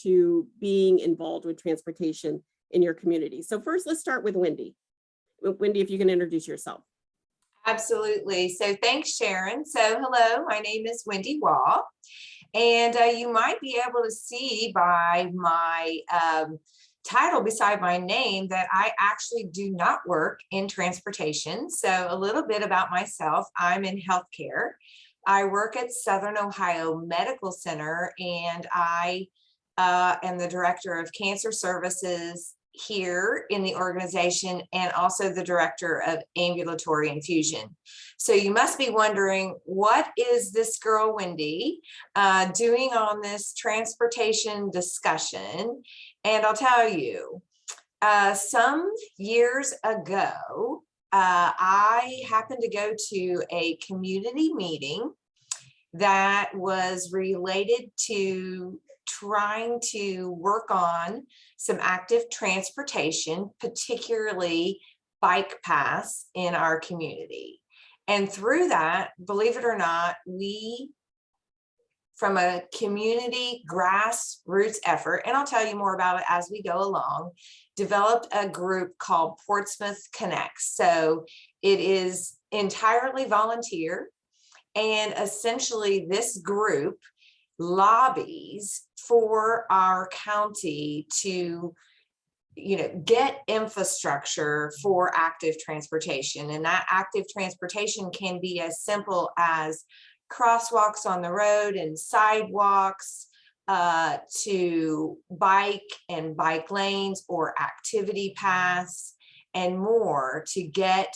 to being involved with transportation in your community. So first, let's start with Wendi. Wendi, if you can introduce yourself. Absolutely. So thanks, Sharon. So hello, my name is Wendi Waugh, and you might be able to see by my title beside my name that I actually do not work in transportation. So a little bit about myself. I'm in healthcare. I work at Southern Ohio Medical Center, and I am the director of cancer services here in the organization, and also the director of ambulatory infusion. So you must be wondering, what is this girl Wendi doing on this transportation discussion? And I'll tell you, some years ago, I happened to go to a community meeting that was related to trying to work on some active transportation, particularly bike paths in our community. And through that, believe it or not, we, from a community grassroots effort, and I'll tell you more about it as we go along, developed a group called Portsmouth Connects. So it is entirely volunteer, and essentially this group lobbies for our county to, get infrastructure for active transportation. And that active transportation can be as simple as crosswalks on the road and sidewalks, to bike and bike lanes or activity paths and more, to get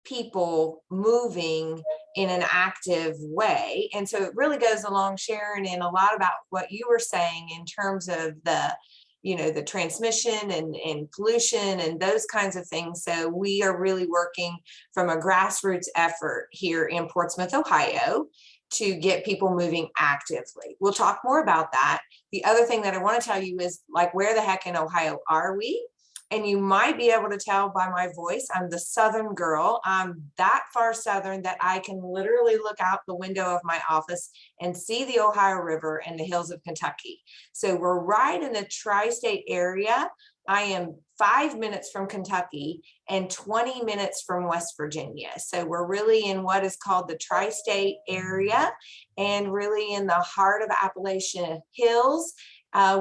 people moving in an active way. And so it really goes along, Sharon, and a lot about what you were saying in terms of the, the transmission and pollution and those kinds of things. So we are really working from a grassroots effort here in Portsmouth, Ohio, to get people moving actively. We'll talk more about that. The other thing that I want to tell you is, like, where the heck in Ohio are we? And you might be able to tell by my voice, I'm the Southern girl. I'm that far Southern that I can literally look out the window of my office and see the Ohio River and the hills of Kentucky. So we're right in the tri-state area. I am 5 minutes from Kentucky and 20 minutes from West Virginia. So we're really in what is called the tri-state area, and really in the heart of Appalachian Hills,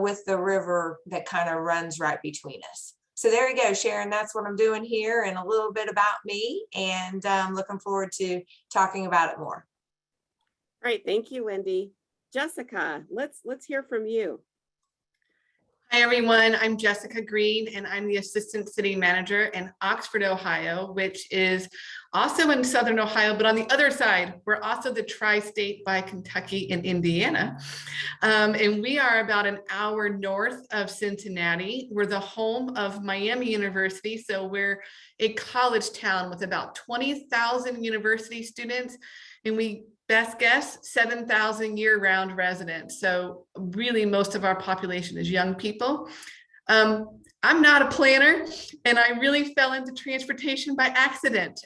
with the river that kind of runs right between us. So there you go, Sharon, that's what I'm doing here, and a little bit about me, and I'm looking forward to talking about it more. All right, thank you, Wendi. Jessica, let's hear from you. Hi, everyone. I'm Jessica Greene, and I'm the Assistant City Manager in Oxford, Ohio, which is also in Southern Ohio, but on the other side. We're also the tri-state by Kentucky and Indiana. And we are about an hour north of Cincinnati. We're the home of Miami University, so we're a college town with about 20,000 university students, and we best guess 7,000 year-round residents. So really most of our population is young people. I'm not a planner, and I really fell into transportation by accident.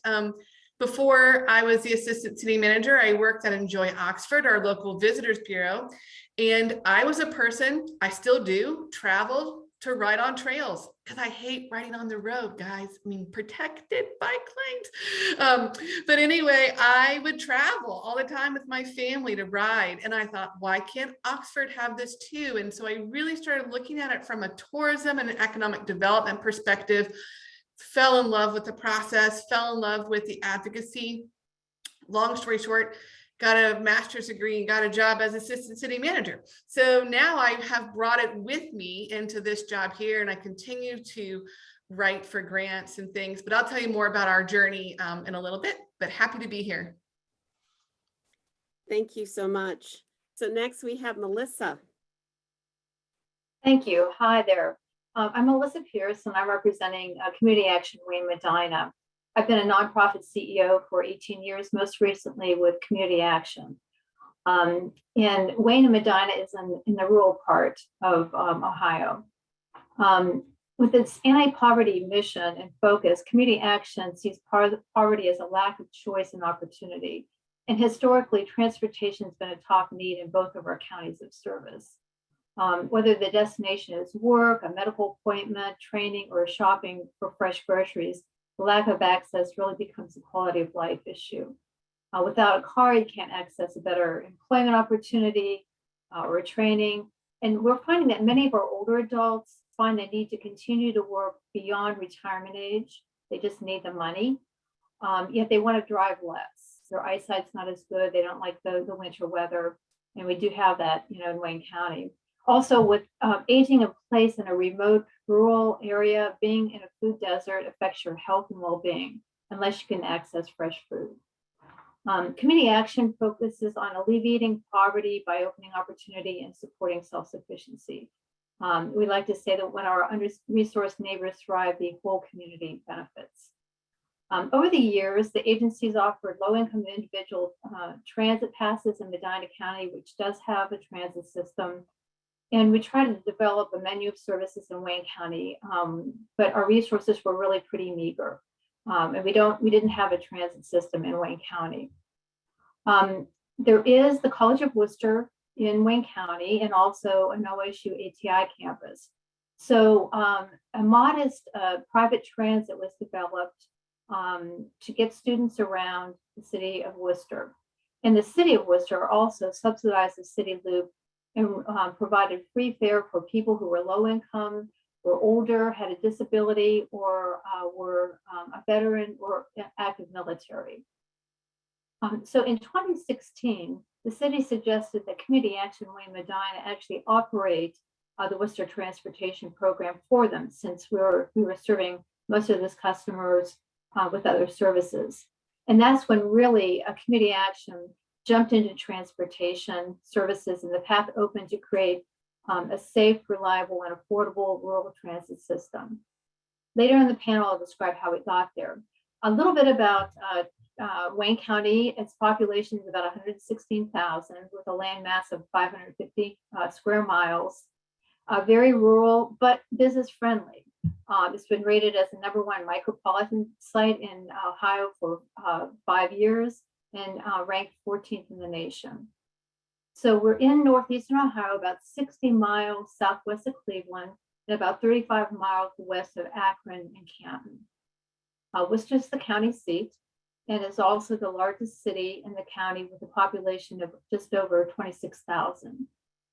Before I was the assistant city manager, I worked at Enjoy Oxford, our local visitors bureau. And I was a person, I still do, travel to ride on trails, because I hate riding on the road, guys. I mean, protected bike lanes. But anyway, I would travel all the time with my family to ride. And I thought, why can't Oxford have this too? And so I really started looking at it from a tourism and an economic development perspective, fell in love with the process, fell in love with the advocacy. Long story short, got a master's degree and got a job as assistant city manager. So now I have brought it with me into this job here, and I continue to write for grants and things, but I'll tell you more about our journey in a little bit, but happy to be here. Thank you so much. So next we have Melissa. Thank you. Hi there. I'm Melissa Pearce, and I'm representing Community Action Wendi, Medina. I've been a nonprofit CEO for 18 years, most recently with Community Action. And Wendi, Medina is in the rural part of Ohio. With its anti-poverty mission and focus, Community Action sees poverty as a lack of choice and opportunity. And historically, transportation has been a top need in both of our counties of service. Whether the destination is work, a medical appointment, training, or shopping for fresh groceries, the lack of access really becomes a quality of life issue. Without a car, you can't access a better employment opportunity or training. And we're finding that many of our older adults find they need to continue to work beyond retirement age. They just need the money, yet they want to drive less. Their eyesight's not as good. They don't like the winter weather. And we do have that, in Wayne County. Also, with aging in place in a remote rural area, being in a food desert affects your health and well-being unless you can access fresh food. Community action focuses on alleviating poverty by opening opportunity and supporting self-sufficiency. We like to say that when our under-resourced neighbors thrive, the whole community benefits. Over the years, the agencies offered low-income individual transit passes in Medina County, which does have a transit system. And we tried to develop a menu of services in Wayne County, but our resources were really pretty meager. And we didn't have a transit system in Wayne County. There is the College of Worcester in Wayne County and also an OSU ATI campus. So a modest private transit was developed to get students around the city of Worcester. And the city of Worcester also subsidized the city loop and provided free fare for people who were low income, were older, had a disability, or were a veteran or active military. So in 2016, the city suggested that Community Action Wayne Medina actually operate the Worcester Transportation Program for them, since we were serving most of those customers with other services. And that's when really a Community Action jumped into transportation services, and the path opened to create a safe, reliable, and affordable rural transit system. Later in the panel, I'll describe how we got there. A little bit about Wayne County. Its population is about 116,000 with a land mass of 550 square miles. Very rural, but business friendly. It's been rated as the #1 micropolitan site in Ohio for 5 years and ranked 14th in the nation. So we're in northeastern Ohio, about 60 miles southwest of Cleveland, and about 35 miles west of Akron and Canton. Worcester is the county seat and is also the largest city in the county with a population of just over 26,000.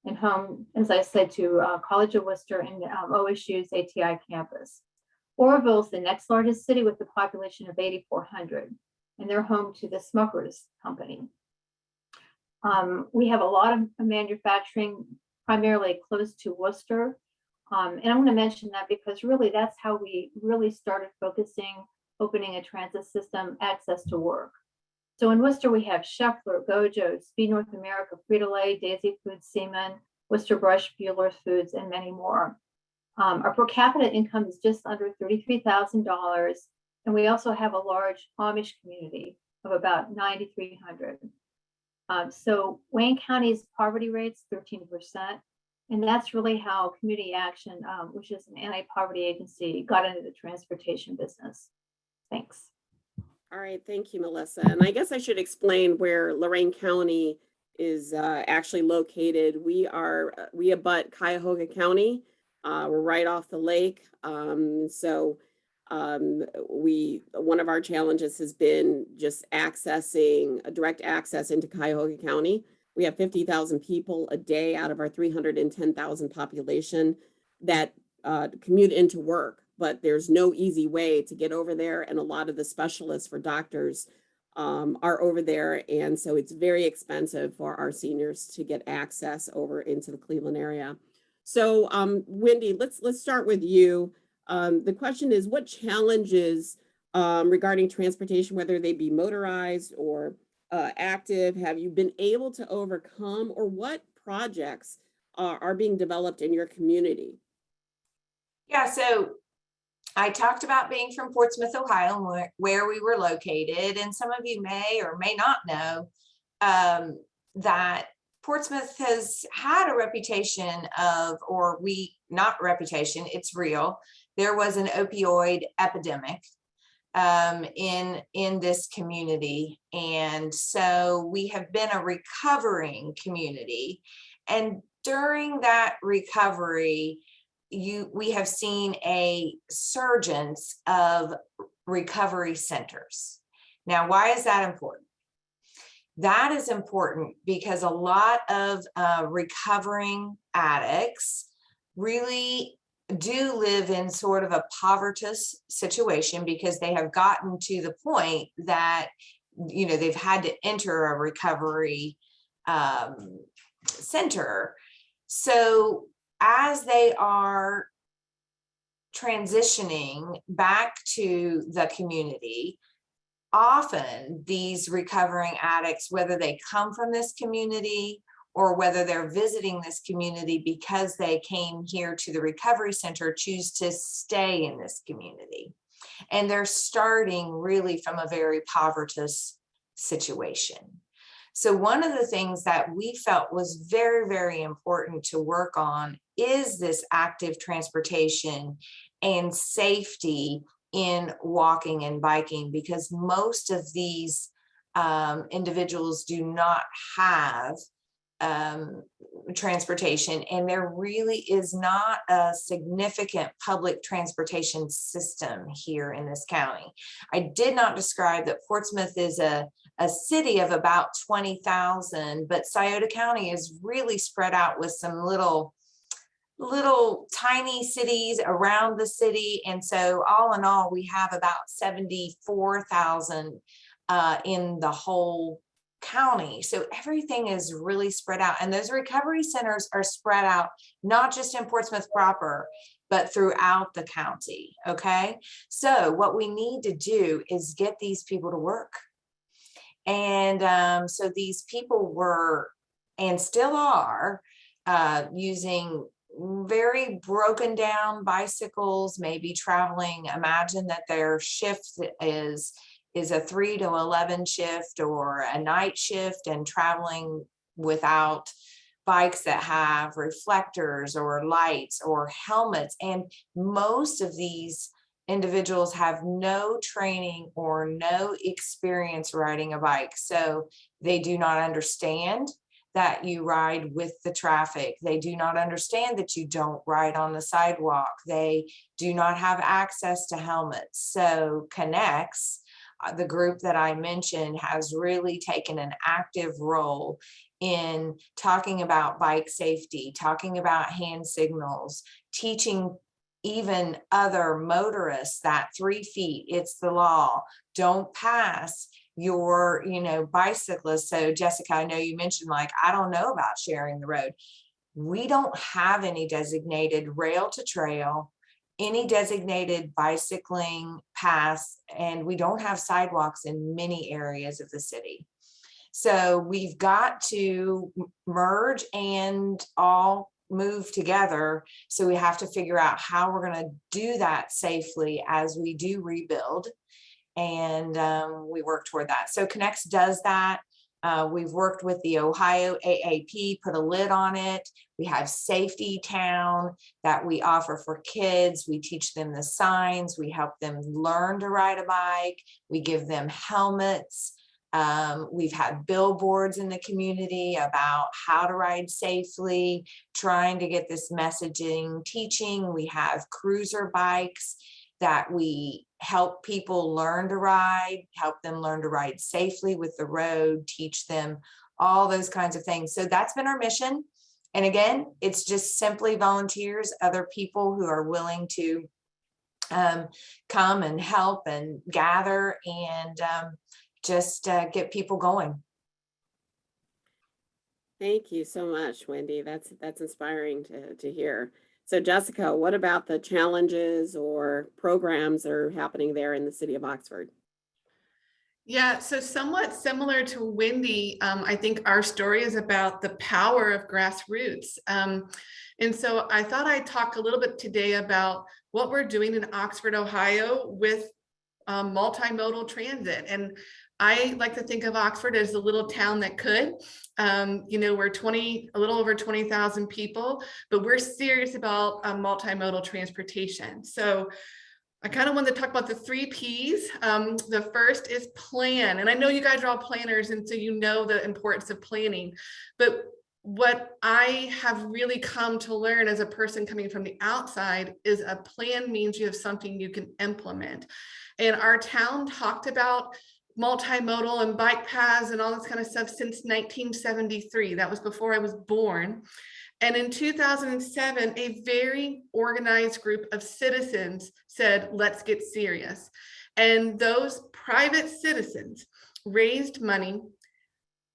And home, as I said, to College of Worcester and OSU's ATI campus. Oroville is the next largest city with a population of 8,400, and they're home to the Smuckers Company. We have a lot of manufacturing, primarily close to Worcester. And I'm going to mention that because really that's how we really started focusing, opening a transit system, access to work. So in Worcester, we have Scheffler, Gojo, Speed North America, Frito-Lay, Daisy Foods, Seaman, Worcester Brush, Bueller's Foods, and many more. Our per capita income is just under $33,000. And we also have a large Amish community of about 9,300. So Wayne County's poverty rate's 13%. And that's really how Community Action, which is an anti-poverty agency, got into the transportation business. Thanks. All right, thank you, Melissa. And I guess I should explain where Lorain County is actually located. We abut Cuyahoga County. We're right off the lake. One of our challenges has been just accessing a direct access into Cuyahoga County. We have 50,000 people a day out of our 310,000 population that commute into work. But there's no easy way to get over there. And a lot of the specialists for doctors are over there. And so it's very expensive for our seniors to get access over into the Cleveland area. So Wendi, let's start with you. The question is, what challenges regarding transportation, whether they be motorized or active, have you been able to overcome, or what projects are being developed in your community? Yeah, so I talked about being from Portsmouth, Ohio, where we were located. And some of you may or may not know that Portsmouth has had a reputation of, not reputation, it's real. There was an opioid epidemic in this community. And so we have been a recovering community. And during that recovery, we have seen a surgence of recovery centers. Now, why is that important? That is important because a lot of recovering addicts really do live in sort of a poverty situation because they have gotten to the point that, you know, they've had to enter a recovery center. So as they are transitioning back to the community, often these recovering addicts, whether they come from this community or whether they're visiting this community because they came here to the recovery center, choose to stay in this community. And they're starting really from a very poverty situation. So one of the things that we felt was very, very important to work on is this active transportation and safety in walking and biking, because most of these individuals do not have transportation, and there really is not a significant public transportation system here in this county. I did not describe that Portsmouth is a city of about 20,000, but Scioto County is really spread out with some little tiny cities around the city. And so all in all, we have about 74,000 in the whole county. So everything is really spread out. And those recovery centers are spread out, not just in Portsmouth proper, but throughout the county. Okay. So what we need to do is get these people to work. And so these people were, and still are, using very broken down bicycles, maybe traveling. Imagine that their shift is a 3 to 11 shift or a night shift, and traveling without bikes that have reflectors or lights or helmets. And most of these individuals have no training or no experience riding a bike. So they do not understand that you ride with the traffic. They do not understand that you don't ride on the sidewalk. They do not have access to helmets. So Connects, the group that I mentioned, has really taken an active role in talking about bike safety, talking about hand signals, teaching even other motorists that 3 feet, it's the law. Don't pass your, bicyclists. So Jessica, I know you mentioned, like, I don't know about sharing the road. We don't have any designated rail to trail, any designated bicycling paths, and we don't have sidewalks in many areas of the city. So we've got to merge and all move together. So we have to figure out how we're going to do that safely as we do rebuild. And we work toward that. So Connects does that. We've worked with the Ohio AAP, put a lid on it. We have Safety Town that we offer for kids. We teach them the signs. We help them learn to ride a bike. We give them helmets. We've had billboards in the community about how to ride safely, trying to get this messaging, teaching. We have cruiser bikes that we help people learn to ride, help them learn to ride safely with the road, teach them all those kinds of things. So that's been our mission. And again, it's just simply volunteers, other people who are willing to come and help and gather and just get people going. Thank you so much, Wendi. That's inspiring to hear. So Jessica, what about the challenges or programs that are happening there in the city of Oxford? Yeah, so somewhat similar to Wendi, I think our story is about the power of grassroots. And so I thought I'd talk a little bit today about what we're doing in Oxford, Ohio with multimodal transit. And I like to think of Oxford as a little town that could. We're a little over 20,000 people, but we're serious about multimodal transportation. So I kind of wanted to talk about the 3 Ps. The first is plan. And I know you guys are all planners, and so you know the importance of planning. But what I have really come to learn as a person coming from the outside is a plan means you have something you can implement. And our town talked about multimodal and bike paths and all this kind of stuff since 1973. That was before I was born. And in 2007, a very organized group of citizens said, let's get serious. And those private citizens raised money,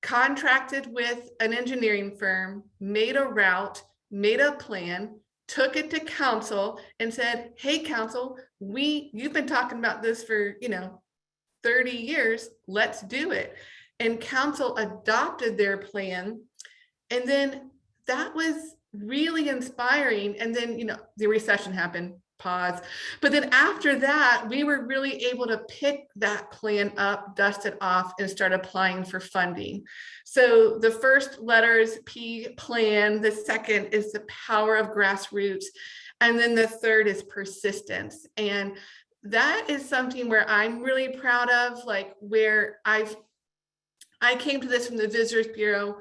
contracted with an engineering firm, made a route, made a plan, took it to council and said, hey, council, you've been talking about this for, 30 years, let's do it. And council adopted their plan. And then that was really inspiring. And then, the recession happened, pause. But then after that, we were really able to pick that plan up, dust it off, and start applying for funding. So the first letter is P, plan. The second is the power of grassroots. And then the third is persistence. And that is something where I'm really proud of, like where I came to this from the Visitors Bureau.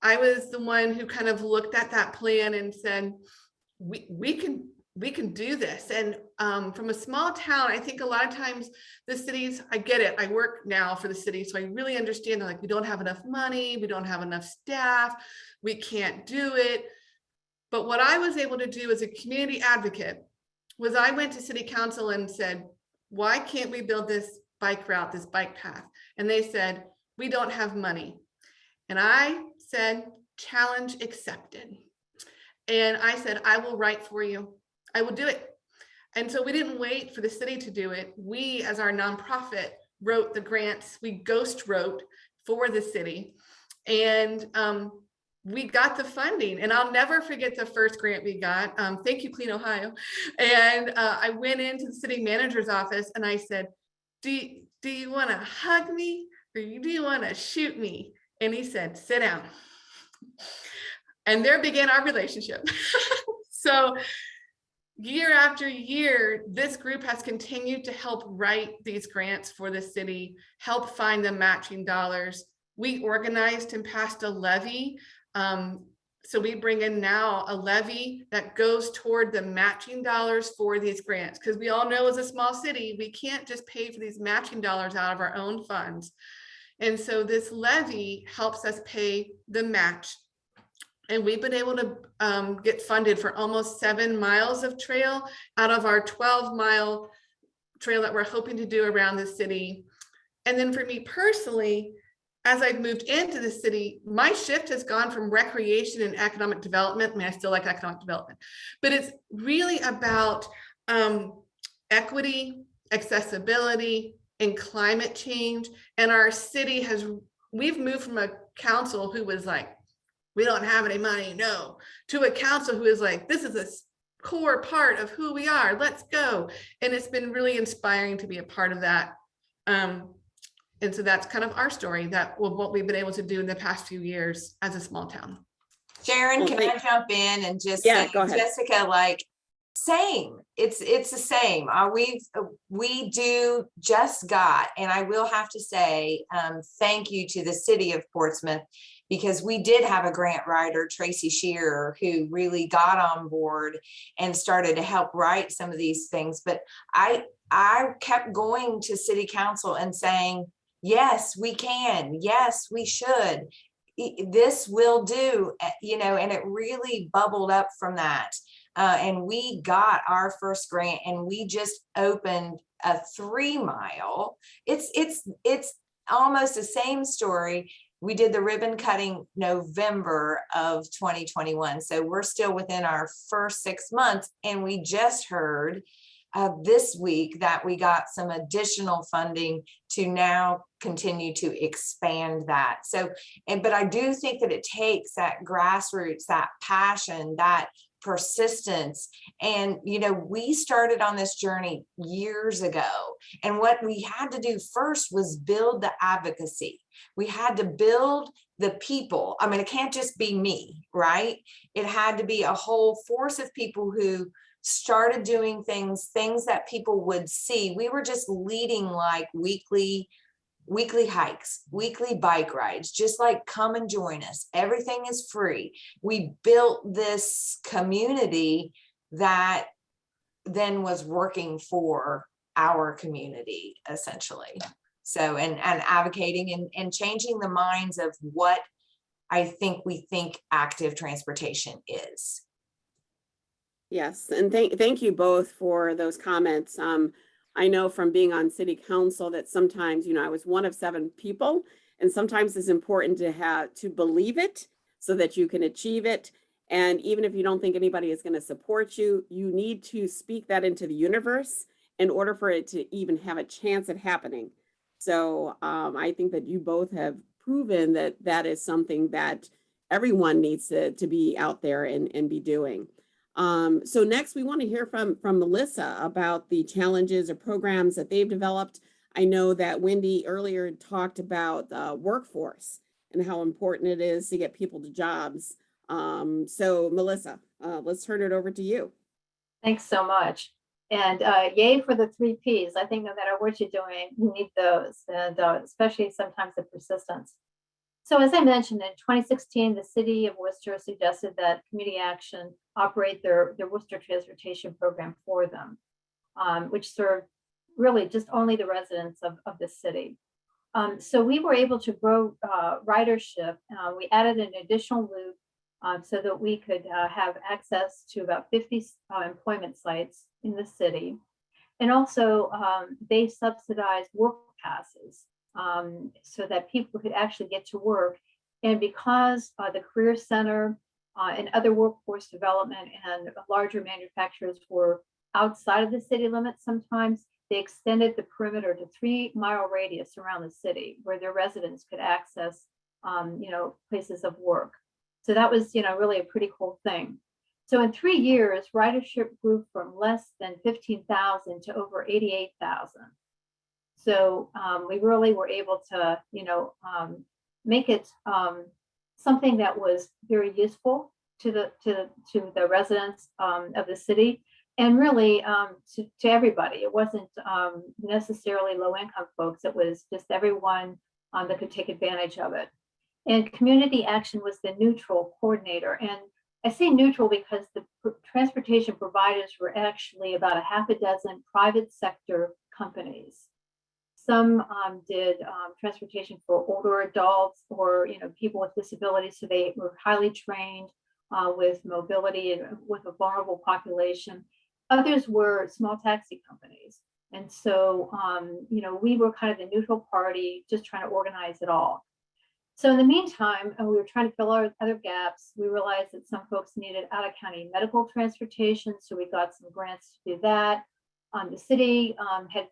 I was the one who kind of looked at that plan and said, we can do this. And from a small town, I think a lot of times the cities, I get it. I work now for the city, so I really understand that, like, we don't have enough money, we don't have enough staff, we can't do it. But what I was able to do as a community advocate was I went to city council and said, why can't we build this bike route, this bike path? And they said, we don't have money. And I said, challenge accepted. And I said, I will write for you. I will do it. And so we didn't wait for the city to do it. We, as our nonprofit, wrote the grants. We ghost wrote for the city. And we got the funding. And I'll never forget the first grant we got. Thank you, Clean Ohio. And I went into the city manager's office and I said, do you want to hug me or do you want to shoot me? And he said, sit down. And there began our relationship. So year after year, this group has continued to help write these grants for the city, help find the matching dollars. We organized and passed a levy. So we bring in now a levy that goes toward the matching dollars for these grants, because we all know as a small city, we can't just pay for these matching dollars out of our own funds. And so this levy helps us pay the match. And we've been able to get funded for almost 7 miles of trail out of our 12-mile trail that we're hoping to do around the city. And then for me personally, as I've moved into the city, my shift has gone from recreation and economic development. I mean, I still like economic development, but it's really about equity, accessibility, and climate change. And our city we've moved from a council who was like, we don't have any money, no, to a council who is like, this is a core part of who we are, let's go. And it's been really inspiring to be a part of that. And so that's kind of our story, what we've been able to do in the past few years as a small town. Sharon, Well, can I jump in and just Yeah, say, go ahead. Jessica, like, same, it's the same. We do just got, and I will have to say, thank you to the city of Portsmouth, because we did have a grant writer, Tracy Shearer, who really got on board and started to help write some of these things. But I kept going to city council and saying, yes, we can. Yes, we should. This will do, and it really bubbled up from that. And we got our first grant, and we just opened a 3-mile. It's almost the same story. We did the ribbon cutting November of 2021. So we're still within our first 6 months. And we just heard this week that we got some additional funding to now continue to expand that. So, but I do think that it takes that grassroots, that passion, that persistence. And, we started on this journey years ago. And what we had to do first was build the advocacy. We had to build the people. I mean, it can't just be me, right? It had to be a whole force of people who started doing things that people would see. We were just leading like weekly weekly hikes, weekly bike rides, just like come and join us. Everything is free. We built this community that then was working for our community essentially. So, and advocating and changing the minds of what I think we think active transportation is. Yes, and thank you both for those comments. I know from being on city council that sometimes, I was one of 7 people, and sometimes it's important to believe it so that you can achieve it. And even if you don't think anybody is going to support you, you need to speak that into the universe in order for it to even have a chance at happening. So I think that you both have proven that that is something that everyone needs to be out there and be doing. So next we want to hear from Melissa about the challenges or programs that they've developed. I know that Wendi earlier talked about the workforce and how important it is to get people to jobs. So Melissa, let's turn it over to you. Thanks so much. And yay for the 3 Ps. I think no matter what you're doing, you need those, and especially sometimes the persistence. So as I mentioned, in 2016, the city of Worcester suggested that Community Action operate their Worcester transportation program for them, which served really just only the residents of the city. So we were able to grow ridership. We added an additional loop so that we could have access to about 50 employment sites in the city. And also they subsidized work passes so that people could actually get to work. And because the Career Center and other workforce development and larger manufacturers were outside of the city limits sometimes, they extended the perimeter to 3-mile radius around the city where their residents could access, places of work. So that was, really a pretty cool thing. So in 3 years, ridership grew from less than 15,000 to over 88,000. So we really were able to, make it something that was very useful to the residents of the city, and really to everybody. It wasn't necessarily low-income folks. It was just everyone that could take advantage of it. And Community Action was the neutral coordinator. And I say neutral because the transportation providers were actually about 6 private sector companies. Some did transportation for older adults or people with disabilities, so they were highly trained with mobility and with a vulnerable population. Others were small taxi companies, and so we were kind of the neutral party, just trying to organize it all. So in the meantime, we were trying to fill our other gaps. We realized that some folks needed out-of-county medical transportation, so we got some grants to do that. The city had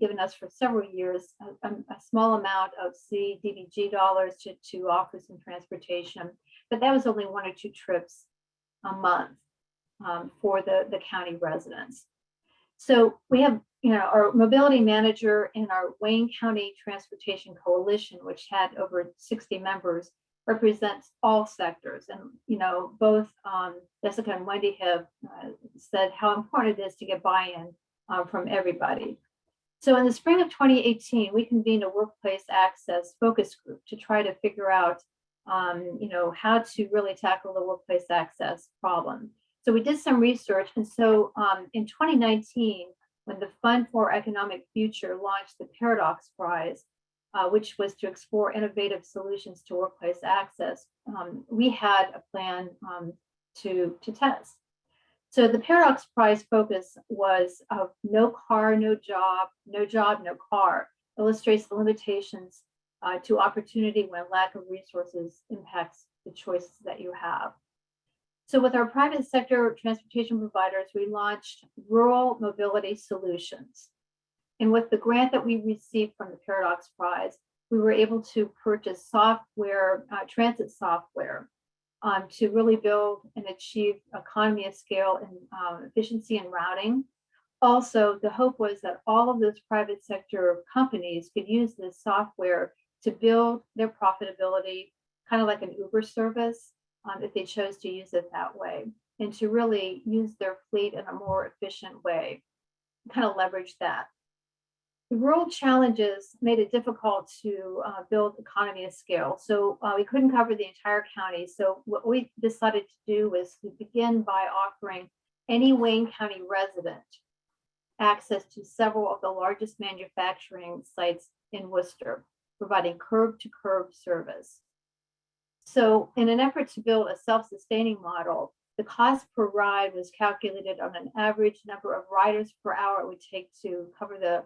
given us for several years a small amount of CDBG dollars to offer some transportation, but that was only 1 or 2 trips a month for the county residents. So we have, our mobility manager in our Wayne County Transportation Coalition, which had over 60 members, represents all sectors. And, both Jessica and Wendi have said how important it is to get buy-in from everybody. So in the spring of 2018, we convened a workplace access focus group to try to figure out, how to really tackle the workplace access problem. So we did some research. And so in 2019, when the Fund for Economic Future launched the Paradox Prize, which was to explore innovative solutions to workplace access, we had a plan to test. So the Paradox Prize focus was no car, no job, no job, no car, illustrates the limitations to opportunity when lack of resources impacts the choices that you have. So with our private sector transportation providers, we launched Rural Mobility Solutions. And with the grant that we received from the Paradox Prize, we were able to purchase software, transit software, to really build and achieve economy of scale and efficiency and routing. Also, the hope was that all of those private sector companies could use this software to build their profitability, kind of like an Uber service, if they chose to use it that way, and to really use their fleet in a more efficient way, kind of leverage that. the rural challenges made it difficult to build economy of scale. So we couldn't cover the entire county. So what we decided to do was to begin by offering any Wayne County resident access to several of the largest manufacturing sites in Worcester, providing curb-to-curb service. So in an effort to build a self-sustaining model, the cost per ride was calculated on an average number of riders per hour it would take to cover the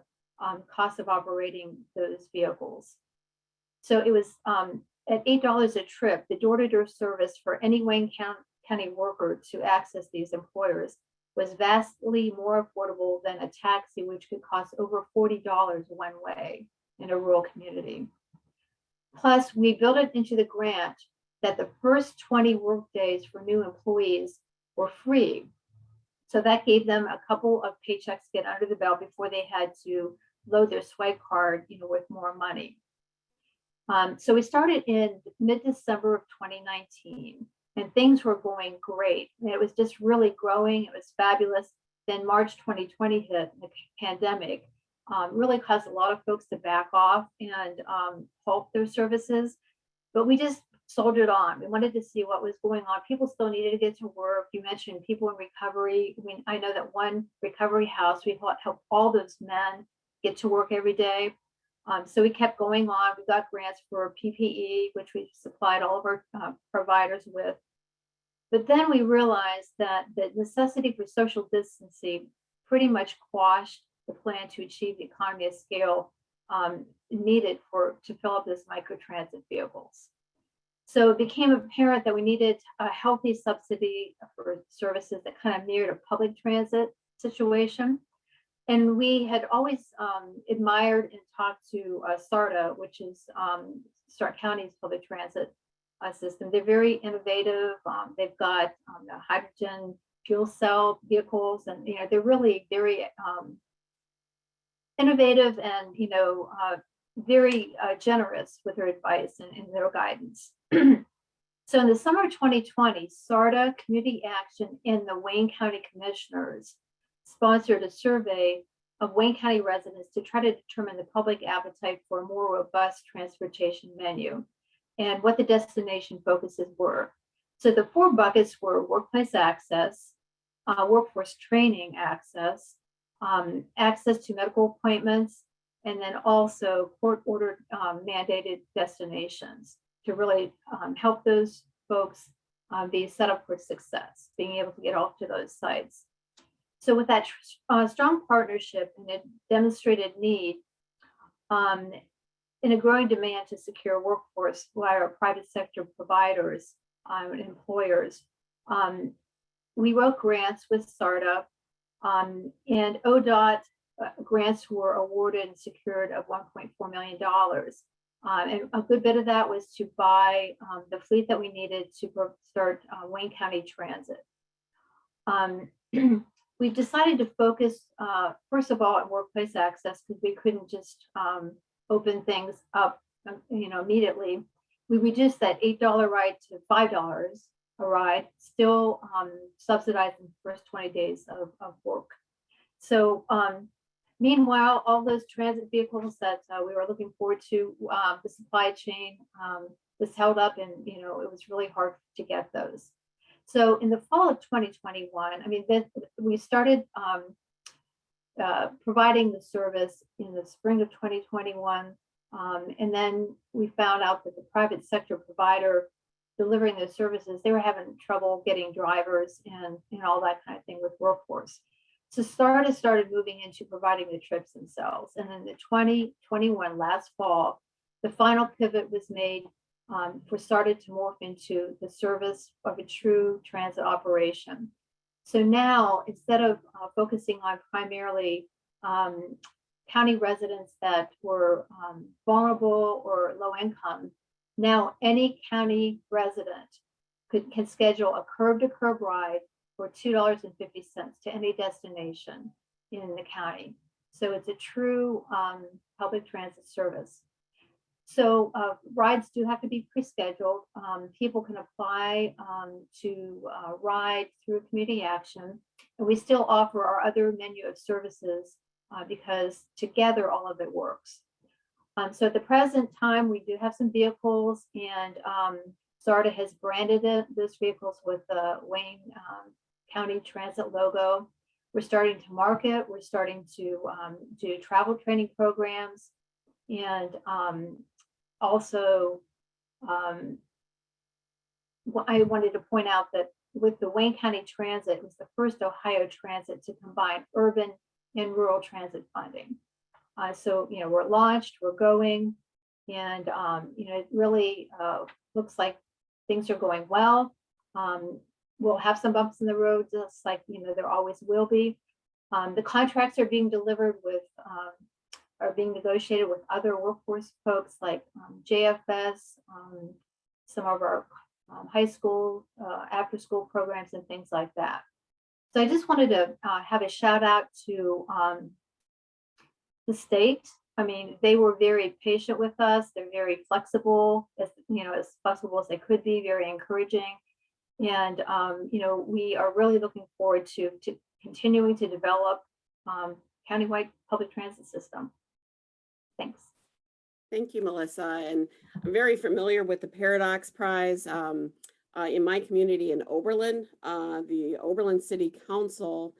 cost of operating those vehicles. So it was at $8 a trip, the door-to-door service for any Wayne County worker to access these employers was vastly more affordable than a taxi, which could cost over $40 one way in a rural community. Plus, we built it into the grant that the first 20 work days for new employees were free. So that gave them a couple of paychecks to get under the belt before they had to load their swipe card, with more money. So we started in mid-December of 2019, and things were going great. And it was just really growing. It was fabulous. Then March 2020 hit, the pandemic really caused a lot of folks to back off and halt their services. But we just soldiered on. We wanted to see what was going on. People still needed to get to work. You mentioned people in recovery. I mean, I know that one recovery house, we helped all those men get to work every day. So we kept going on. We got grants for PPE, which we supplied all of our providers with. But then we realized that the necessity for social distancing pretty much quashed the plan to achieve the economy of scale needed to fill up those microtransit vehicles. So it became apparent that we needed a healthy subsidy for services that kind of mirrored a public transit situation. And we had always admired and talked to SARTA, which is Stark County's public transit system. They're very innovative. They've got the hydrogen fuel cell vehicles, and they're really very innovative and very generous with their advice and their guidance. So in the summer of 2020, SARTA, Community Action, and the Wayne County Commissioners sponsored a survey of Wayne County residents to try to determine the public appetite for a more robust transportation menu and what the destination focuses were. So the 4 buckets were workplace access, workforce training access, access to medical appointments, and then also court-ordered mandated destinations to really help those folks be set up for success, being able to get off to those sites. So with that strong partnership and a demonstrated need and a growing demand to secure workforce via our private sector providers and employers, we wrote grants with SARTA, and ODOT grants were awarded and secured of $1.4 million. And a good bit of that was to buy the fleet that we needed to start Wayne County Transit. We decided to focus, first of all, on workplace access because we couldn't just open things up, immediately. We reduced that $8 ride to $5 a ride, still subsidizing the first 20 days of work. So meanwhile, all those transit vehicles that we were looking forward to, the supply chain was held up, and it was really hard to get those. So in the fall of 2021, we started providing the service in the spring of 2021. And then we found out that the private sector provider delivering those services, they were having trouble getting drivers and all that kind of thing with workforce. So SARTA started moving into providing the trips themselves. And then the 2021, last fall, the final pivot was made for SARTA to morph into the service of a true transit operation. So now, instead of focusing on primarily county residents that were vulnerable or low income, now any county resident can schedule a curb-to-curb ride for $2.50 to any destination in the county. So it's a true public transit service. So rides do have to be pre-scheduled. People can apply to ride through Community Action, and we still offer our other menu of services because together all of it works. So at the present time, we do have some vehicles, and SARTA has branded those vehicles with the Wayne County Transit logo. We're starting to market. We're starting to do travel training programs, and also I wanted to point out that with the Wayne County Transit, it was the first Ohio transit to combine urban and rural transit funding. So, you know, we're launched, we're going, and, you know, it really looks like things are going well. We'll have some bumps in the road, just like, you know, there always will be. The contracts are being delivered with, are being negotiated with other workforce folks like JFS, some of our high school, after school programs and things like that. So I just wanted to have a shout out to the state. I mean, they were very patient with us. They're very flexible, as you know, as flexible as they could be, very encouraging. And you know, we are really looking forward to continuing to develop countywide public transit system. Thanks. Thank you, Melissa. And I'm very familiar with the Paradox Prize. In my community in Oberlin, the Oberlin City Council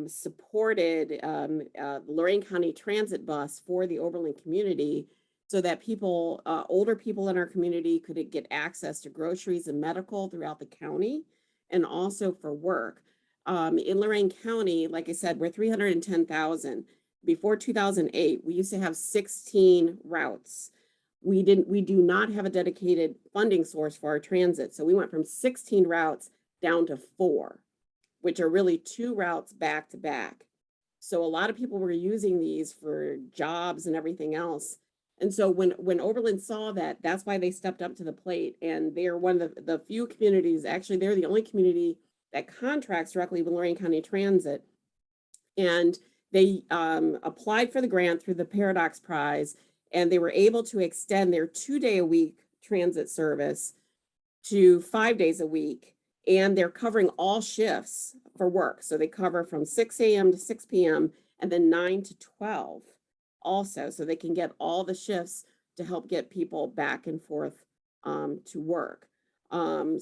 supported the Lorain County Transit bus for the Oberlin community so that people, older people in our community could get access to groceries and medical throughout the county and also for work. In Lorain County, like I said, we're 310,000. Before 2008, we used to have 16 routes. We do not have a dedicated funding source for our transit. So we went from 16 routes down to 4, which are really 2 routes back to back. So a lot of people were using these for jobs and everything else. And so when Oberlin saw that, that's why they stepped up to the plate. And they are one of the few communities, actually, they're the only community that contracts directly with Lorain County Transit. And they applied for the grant through the Paradox Prize, and they were able to extend their 2-day-a-week transit service to 5 days a week. And they're covering all shifts for work. So they cover from 6 a.m. to 6 p.m. and then 9 to 12 also. So they can get all the shifts to help get people back and forth to work. And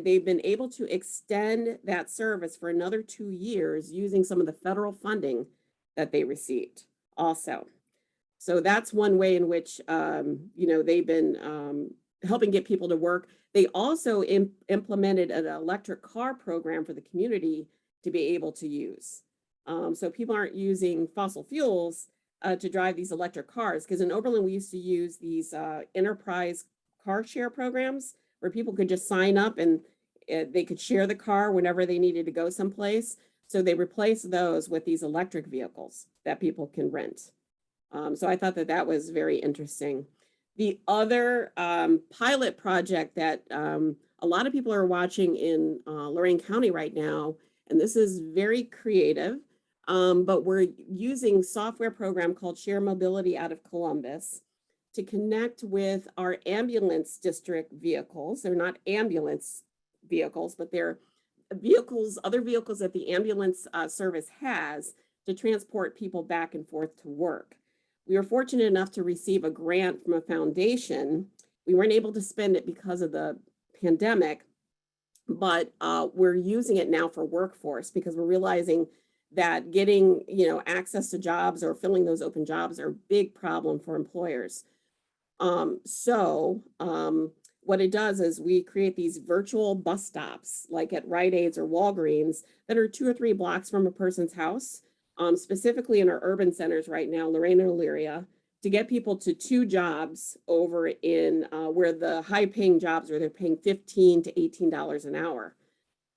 they've been able to extend that service for another 2 years using some of the federal funding that they received also. So that's one way in which, you know, they've been helping get people to work. They also implemented an electric car program for the community to be able to use. So people aren't using fossil fuels to drive these electric cars. Because in Oberlin, we used to use these enterprise car share programs where people could just sign up and they could share the car whenever they needed to go someplace. So they replaced those with these electric vehicles that people can rent. So I thought that that was very interesting. The other pilot project that a lot of people are watching in Lorain County right now, and this is very creative, but we're using a software program called Share Mobility out of Columbus to connect with our ambulance district vehicles. They're not ambulance vehicles, but they're vehicles, other vehicles that the ambulance service has to transport people back and forth to work. We were fortunate enough to receive a grant from a foundation. We weren't able to spend it because of the pandemic, but we're using it now for workforce because we're realizing that getting, you know, access to jobs or filling those open jobs are a big problem for employers. What it does is we create these virtual bus stops, like at Rite Aids or Walgreens, that are 2 or 3 blocks from a person's house. Specifically in our urban centers right now, Lorain and Elyria, to get people to 2 jobs over in where the high paying jobs where they're paying $15 to $18 an hour.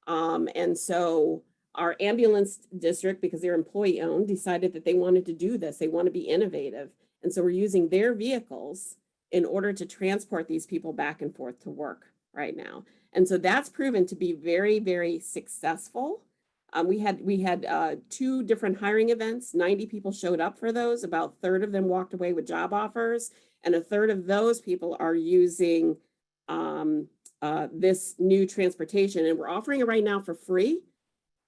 And so our ambulance district, because they're employee owned, decided that they wanted to do this. They want to be innovative. And so we're using their vehicles in order to transport these people back and forth to work right now. And so that's proven to be very, very successful. We had 2 different hiring events. 90 people showed up for those. About a third of them walked away with job offers, and a third of those people are using this new transportation. And we're offering it right now for free.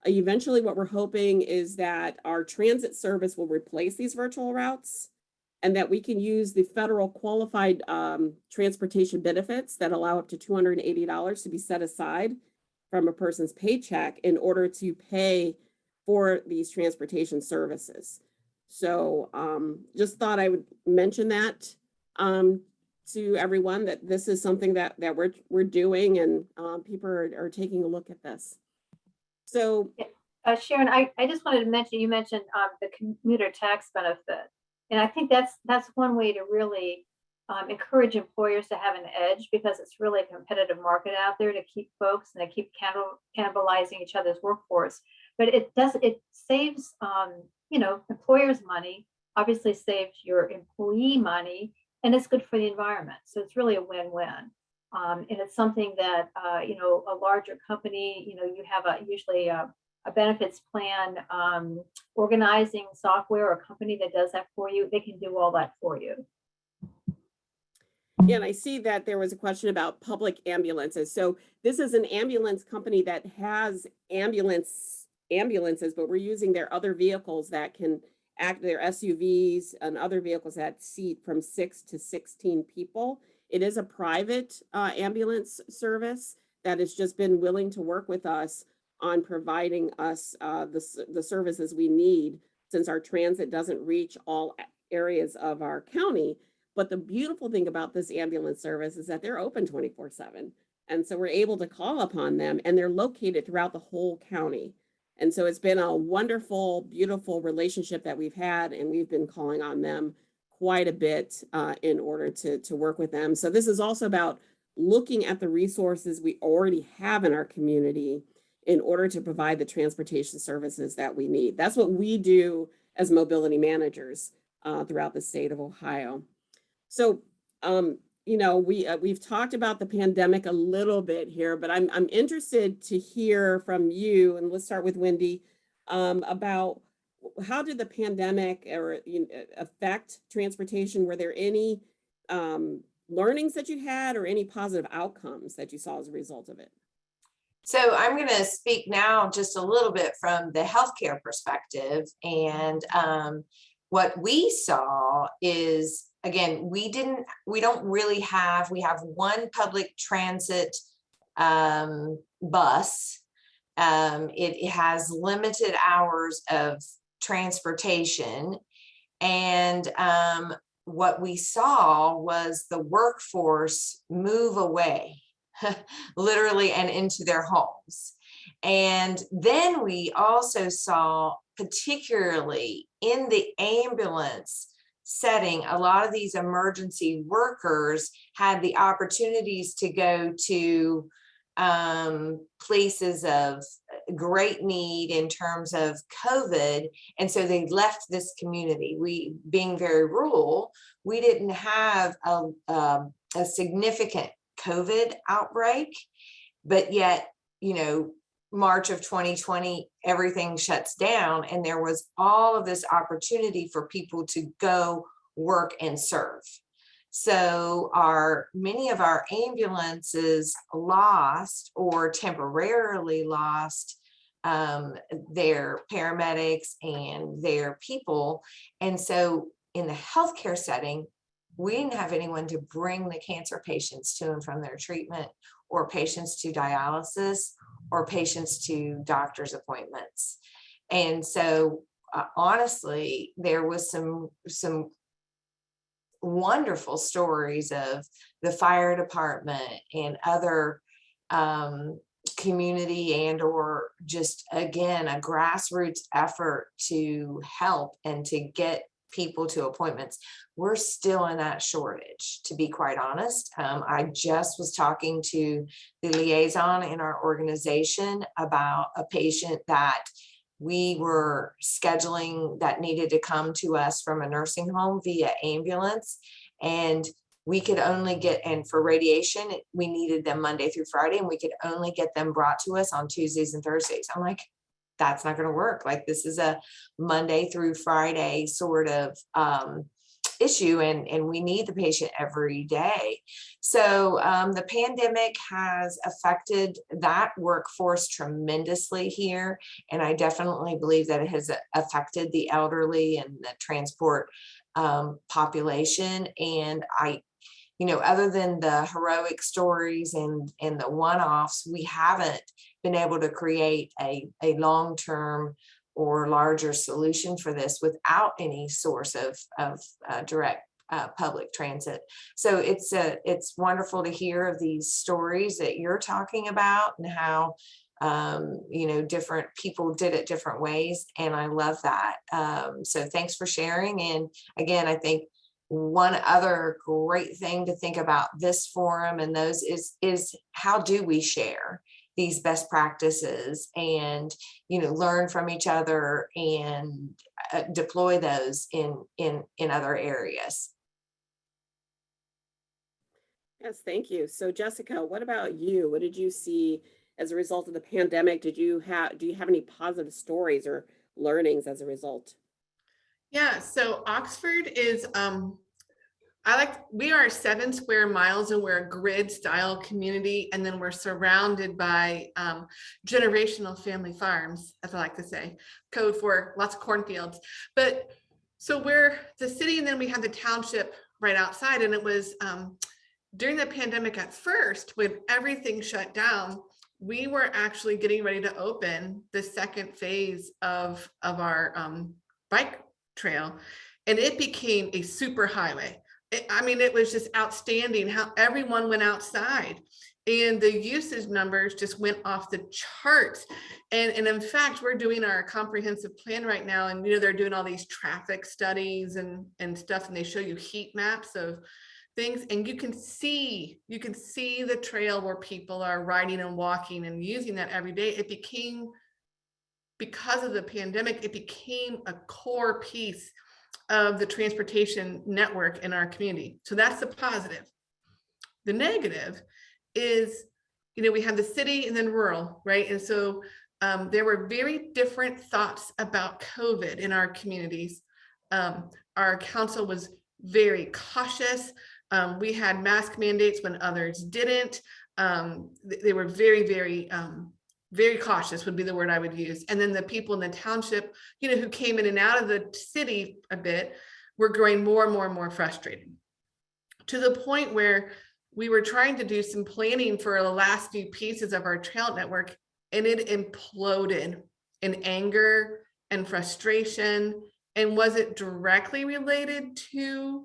Eventually, what we're hoping is that our transit service will replace these virtual routes, and that we can use the federal qualified transportation benefits that allow up to $280 to be set aside from a person's paycheck in order to pay for these transportation services. So just thought I would mention that to everyone, that this is something that we're doing, and people are taking a look at this. So Sharon, I just wanted to mention, you mentioned the commuter tax benefit. And I think that's one way to really encourage employers to have an edge, because it's really a competitive market out there to keep folks, and to keep cannibalizing each other's workforce. But it saves, employers money, obviously saves your employee money, and it's good for the environment. So it's really a win-win. And it's something that, a larger company, you have usually a benefits plan, organizing software, or a company that does that for you, they can do all that for you. Yeah, and I see that there was a question about public ambulances. So this is an ambulance company that has ambulances, but we're using their other vehicles that can act, their SUVs and other vehicles that seat from 6 to 16 people. It is a private ambulance service that has just been willing to work with us on providing us the services we need, since our transit doesn't reach all areas of our county. But the beautiful thing about this ambulance service is that they're open 24/7. And so we're able to call upon them, and they're located throughout the whole county. And so it's been a wonderful, beautiful relationship that we've had, and we've been calling on them quite a bit in order to work with them. So this is also about looking at the resources we already have in our community in order to provide the transportation services that we need. That's what we do as mobility managers throughout the state of Ohio. So, we've talked about the pandemic a little bit here, but I'm interested to hear from you, and let's start with Wendi, about how did the pandemic affect transportation? Were there any learnings that you had, or any positive outcomes that you saw as a result of it? So I'm going to speak now just a little bit from the healthcare perspective. And what we saw is, again, we have one public transit bus. It has limited hours of transportation. And what we saw was the workforce move away, literally, and into their homes. And then we also saw, particularly in the ambulance setting, a lot of these emergency workers had the opportunities to go to places of great need in terms of COVID. And so they left this community. We, being very rural, we didn't have a significant COVID outbreak, but yet, March of 2020, everything shuts down, and there was all of this opportunity for people to go work and serve. So many of our ambulances lost, or temporarily lost, their paramedics and their people. And so in the healthcare setting, we didn't have anyone to bring the cancer patients to and from their treatment, or patients to dialysis, or patients to doctor's appointments. And so honestly, there was some wonderful stories of the fire department and other community and or just, again, a grassroots effort to help and to get people to appointments. We're still in that shortage, to be quite honest. I just was talking to the liaison in our organization about a patient that we were scheduling that needed to come to us from a nursing home via ambulance. And we could only get, and for radiation, we needed them Monday through Friday, and we could only get them brought to us on Tuesdays and Thursdays. I'm like, that's not going to work. Like, this is a Monday through Friday sort of issue, and we need the patient every day. So the pandemic has affected that workforce tremendously here, and I definitely believe that it has affected the elderly and the transport population. And other than the heroic stories and the one-offs, we haven't been able to create a long-term or larger solution for this without any source of direct public transit. So it's wonderful to hear of these stories that you're talking about and how different people did it different ways, and I love that. So thanks for sharing. And again, I think one other great thing to think about this forum and those is how do we share these best practices and learn from each other and deploy those in other areas. Yes, thank you. So Jessica, what about you? What did you see as a result of the pandemic? Do you have any positive stories or learnings as a result? Yeah, so Oxford is we are 7 square miles and we're a grid style community, and then we're surrounded by generational family farms, as I like to say, code for lots of cornfields. But so we're the city, and then we have the township right outside. And it was during the pandemic at first, when everything shut down, we were actually getting ready to open the second phase of our bike trail, and it became a super highway. It was just outstanding how everyone went outside, and the usage numbers just went off the charts. And in fact, we're doing our comprehensive plan right now, and they're doing all these traffic studies and stuff, and they show you heat maps of things, and you can see the trail where people are riding and walking and using that every day. It became, because of the pandemic, it became a core piece of the transportation network in our community. So that's the positive. The negative is, we have the city and then rural, right? And so there were very different thoughts about COVID in our communities. Our council was very cautious. We had mask mandates when others didn't. They were very, very cautious would be the word I would use. And then the people in the township, who came in and out of the city a bit, were growing more and more and more frustrated, to the point where we were trying to do some planning for the last few pieces of our trail network, and it imploded in anger and frustration. And was it directly related to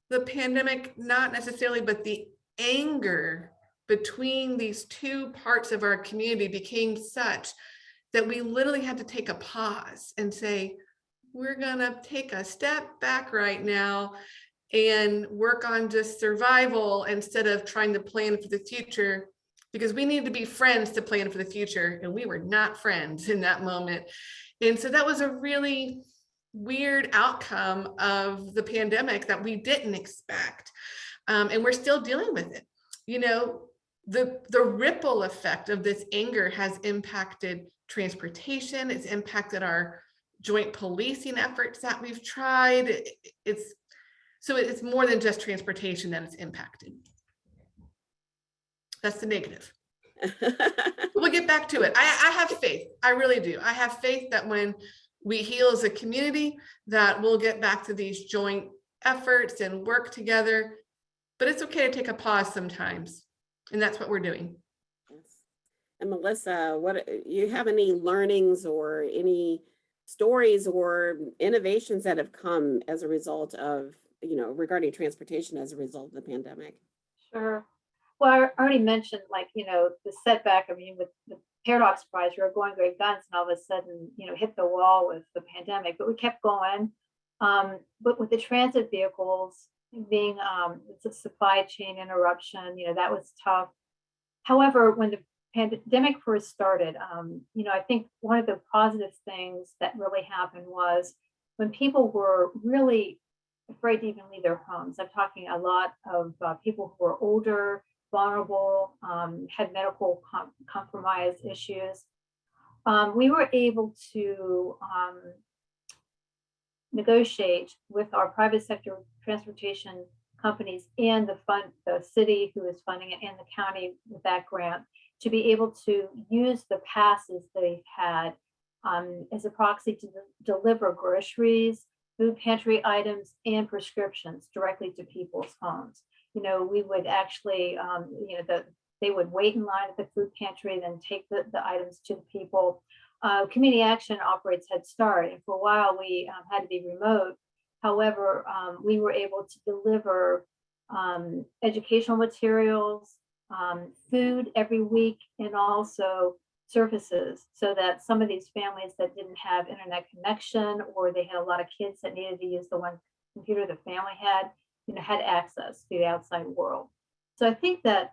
the pandemic? Not necessarily, but the anger between these two parts of our community became such that we literally had to take a pause and say, we're gonna take a step back right now and work on just survival instead of trying to plan for the future, because we need to be friends to plan for the future, and we were not friends in that moment. And so that was a really weird outcome of the pandemic that we didn't expect, and we're still dealing with it. The ripple effect of this anger has impacted transportation. It's impacted our joint policing efforts that we've tried. It's more than just transportation that it's impacted. That's the negative. We'll get back to it. I have faith. I really do. I have faith that when we heal as a community, that we'll get back to these joint efforts and work together. But it's okay to take a pause sometimes. And that's what we're doing. Yes. And Melissa, you have any learnings or any stories or innovations that have come as a result of, regarding transportation as a result of the pandemic? Sure. Well, I already mentioned, the setback. With the Paradox Prize, we were going great guns, and all of a sudden, hit the wall with the pandemic, but we kept going. But with the transit vehicles being, it's a supply chain interruption, that was tough. However, when the pandemic first started, I think one of the positive things that really happened was when people were really afraid to even leave their homes. I'm talking a lot of people who were older, vulnerable, had medical compromise issues. We were able to negotiate with our private sector transportation companies and the city who is funding it and the county with that grant to be able to use the passes they've had as a proxy to deliver groceries, food pantry items, and prescriptions directly to people's homes. You know, we would actually, you know, they would wait in line at the food pantry, then take the items to the people. Community Action operates Head Start, and for a while we had to be remote. However, we were able to deliver educational materials, food every week, and also services, so that some of these families that didn't have internet connection, or they had a lot of kids that needed to use the one computer the family had, you know, had access to the outside world. So I think that,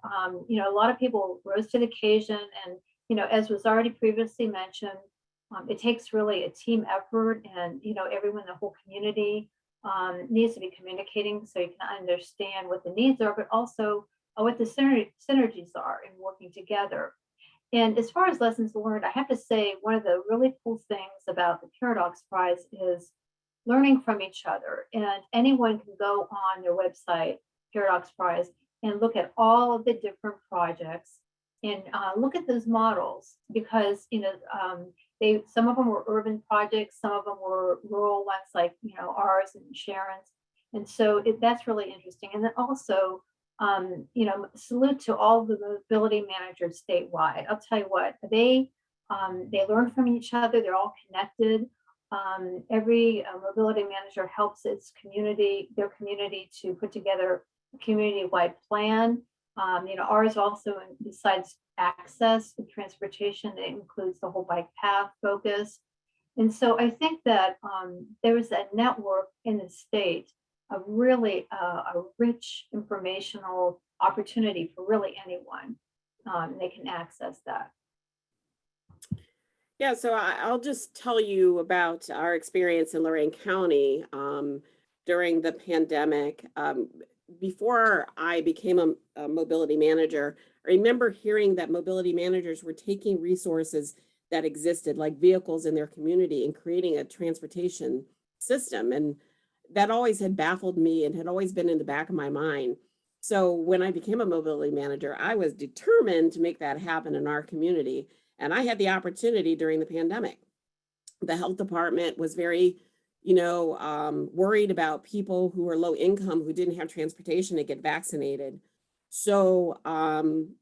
you know, a lot of people rose to the occasion, and, you know, as was already previously mentioned, it takes really a team effort, and, you know, everyone, the whole community needs to be communicating so you can understand what the needs are, but also what the synergies are in working together. And as far as lessons learned, I have to say one of the really cool things about the Paradox Prize is learning from each other. And anyone can go on their website, Paradox Prize, and look at all of the different projects and look at those models, because, you know, some of them were urban projects, some of them were rural ones, like, you know, ours and Sharon's. And so that's really interesting. And then also, you know, salute to all the mobility managers statewide. I'll tell you what, they learn from each other. They're all connected. Every mobility manager helps their community to put together a community-wide plan. You know, ours also, besides access to transportation, it includes the whole bike path focus. And so I think that there is a network in the state of really a rich informational opportunity for really anyone. They can access that. Yeah, so I'll just tell you about our experience in Lorain County during the pandemic. Before I became a mobility manager, I remember hearing that mobility managers were taking resources that existed, like vehicles in their community, and creating a transportation system. And that always had baffled me and had always been in the back of my mind. So when I became a mobility manager, I was determined to make that happen in our community. And I had the opportunity during the pandemic. The health department was very, you know, worried about people who were low income, who didn't have transportation to get vaccinated. So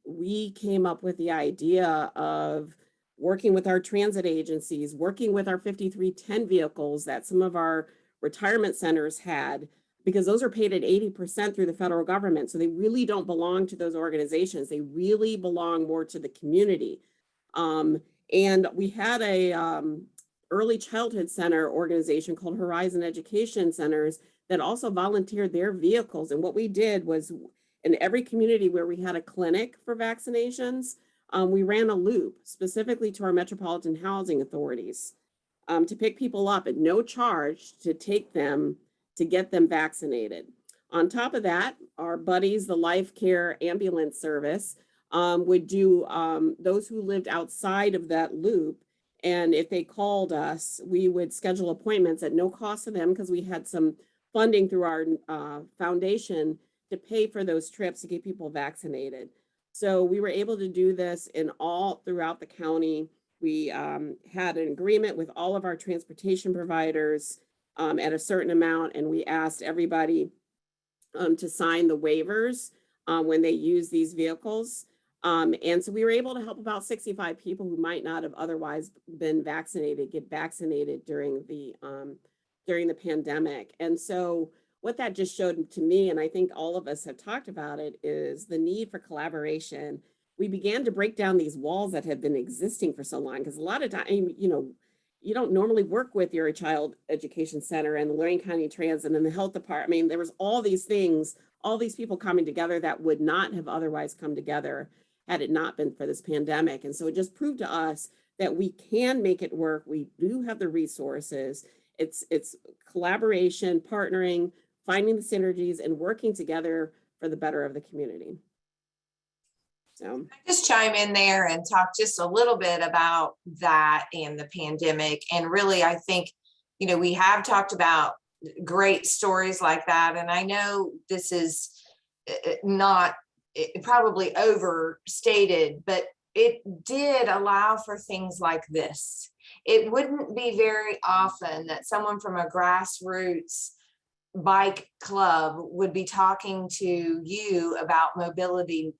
we came up with the idea of working with our transit agencies, working with our 5310 vehicles that some of our retirement centers had, because those are paid at 80% through the federal government. So they really don't belong to those organizations. They really belong more to the community. And we had a early childhood center organization called Horizon Education Centers that also volunteered their vehicles. And what we did was, in every community where we had a clinic for vaccinations, we ran a loop specifically to our metropolitan housing authorities to pick people up at no charge to take them, to get them vaccinated. On top of that, our buddies, the Life Care Ambulance Service, would do those who lived outside of that loop. And if they called us, we would schedule appointments at no cost to them, because we had some funding through our foundation to pay for those trips to get people vaccinated. So we were able to do this throughout the county. We had an agreement with all of our transportation providers at a certain amount, and we asked everybody to sign the waivers when they use these vehicles. And so we were able to help about 65 people who might not have otherwise been vaccinated get vaccinated during the pandemic. And so what that just showed to me, and I think all of us have talked about it, is the need for collaboration. We began to break down these walls that have been existing for so long, because a lot of time, you know, you don't normally work with your child education center and the Lorain County Transit and the health department. I mean, there was all these things, all these people coming together that would not have otherwise come together had it not been for this pandemic. And so it just proved to us that we can make it work. We do have the resources. It's collaboration, partnering, finding the synergies, and working together for the better of the community. So just chime in there and talk just a little bit about that and the pandemic. And really, I think we have talked about great stories like that. And I know this is not probably overstated, but it did allow for things like this. It wouldn't be very often that someone from a grassroots bike club would be talking to you about mobility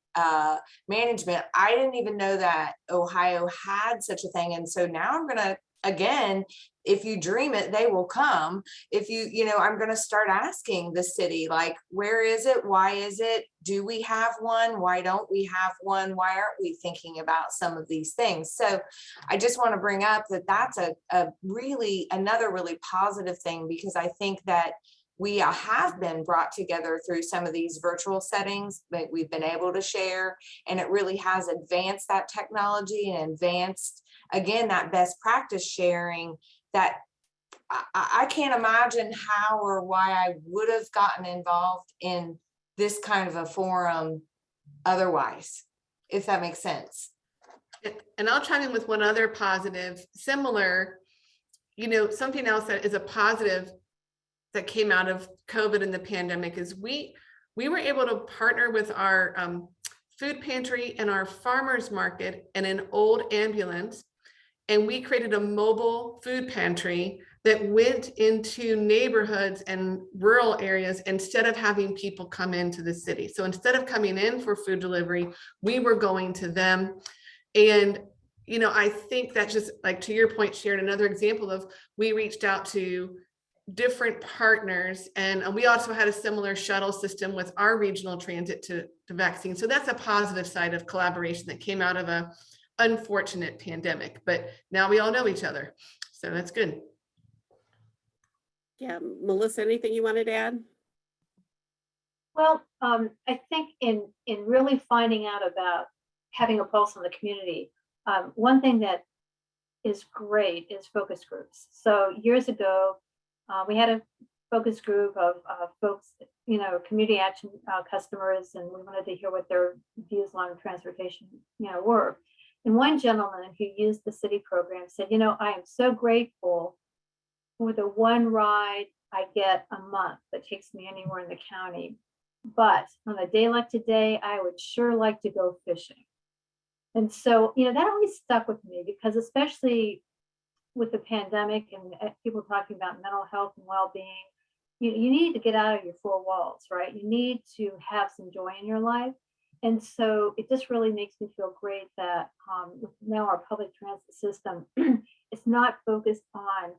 management. I didn't even know that Ohio had such a thing. And so now I'm gonna, again, if you dream it, they will come. If I'm gonna start asking the city, like, where is it? Why is it? Do we have one? Why don't we have one? Why aren't we thinking about some of these things? So I just want to bring up that that's another really positive thing, because I think that we have been brought together through some of these virtual settings that we've been able to share, and it really has advanced that technology and advanced, again, that best practice sharing that I can't imagine how or why I would have gotten involved in this kind of a forum otherwise, if that makes sense. And I'll chime in with one other positive, similar, something else that is a positive that came out of COVID and the pandemic is we were able to partner with our food pantry and our farmers market and an old ambulance. And we created a mobile food pantry that went into neighborhoods and rural areas instead of having people come into the city. So instead of coming in for food delivery, we were going to them. And, I think that's just, like, to your point, Sharon, another example of we reached out to different partners, and we also had a similar shuttle system with our regional transit to vaccine. So that's a positive side of collaboration that came out of a unfortunate pandemic, but now we all know each other, so that's good. Yeah, Melissa, anything you wanted to add? Well, I think in really finding out about having a pulse on the community, one thing that is great is focus groups. So years ago, we had a focus group of folks, community action customers, and we wanted to hear what their views on transportation, were. And one gentleman who used the city program said, I am so grateful for the one ride I get a month that takes me anywhere in the county. But on a day like today, I would sure like to go fishing. And so, that always stuck with me, because especially with the pandemic and people talking about mental health and well-being, you need to get out of your four walls, right? You need to have some joy in your life. And so it just really makes me feel great that with now our public transit system, it's not focused on,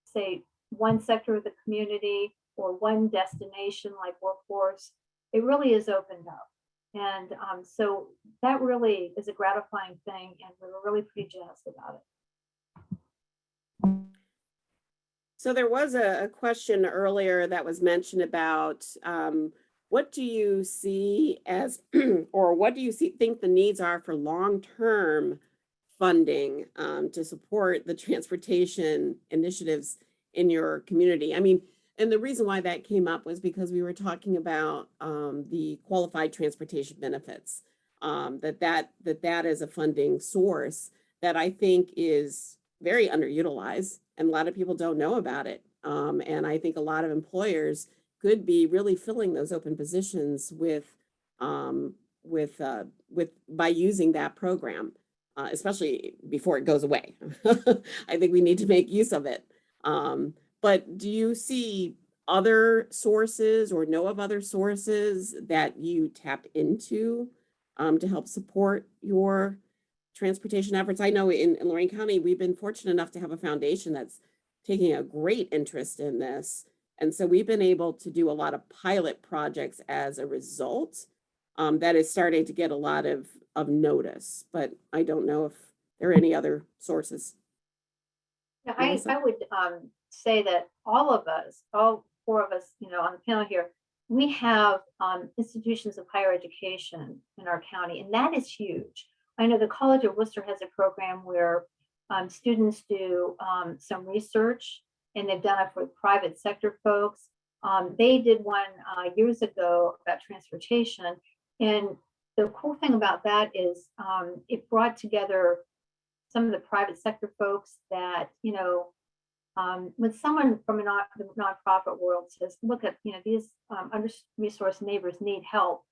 say, one sector of the community or one destination like workforce. It really is opened up. And so that really is a gratifying thing, and we were really pretty jazzed about it. So there was a question earlier that was mentioned about what do you see as, or what do you think the needs are for long-term funding to support the transportation initiatives in your community? I mean, and the reason why that came up was because we were talking about the qualified transportation benefits, that is a funding source that I think is very underutilized, and a lot of people don't know about it. And I think a lot of employers could be really filling those open positions by using that program, especially before it goes away. I think we need to make use of it. But do you see other sources or know of other sources that you tap into to help support your transportation efforts? I know in Lorain County, we've been fortunate enough to have a foundation that's taking a great interest in this. And so we've been able to do a lot of pilot projects as a result that is starting to get a lot of notice, but I don't know if there are any other sources. Yeah, I would say that all four of us, on the panel here, we have institutions of higher education in our county, and that is huge. I know the College of Worcester has a program where students do some research, and they've done it for private sector folks. They did one years ago about transportation, and the cool thing about that is it brought together some of the private sector folks that when someone from the nonprofit world says, look at, these under-resourced neighbors need help,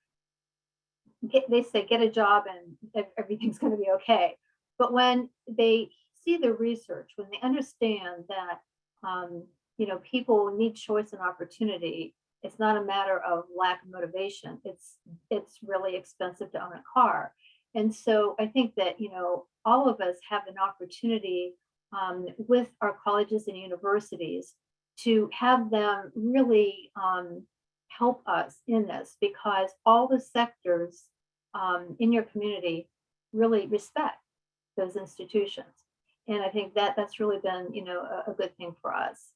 they say, get a job and everything's going to be okay. But when they see the research, when they understand that, people need choice and opportunity, it's not a matter of lack of motivation. It's really expensive to own a car. And so I think that, all of us have an opportunity with our colleges and universities to have them really help us in this, because all the sectors in your community really respect those institutions. And I think that that's really been, a good thing for us.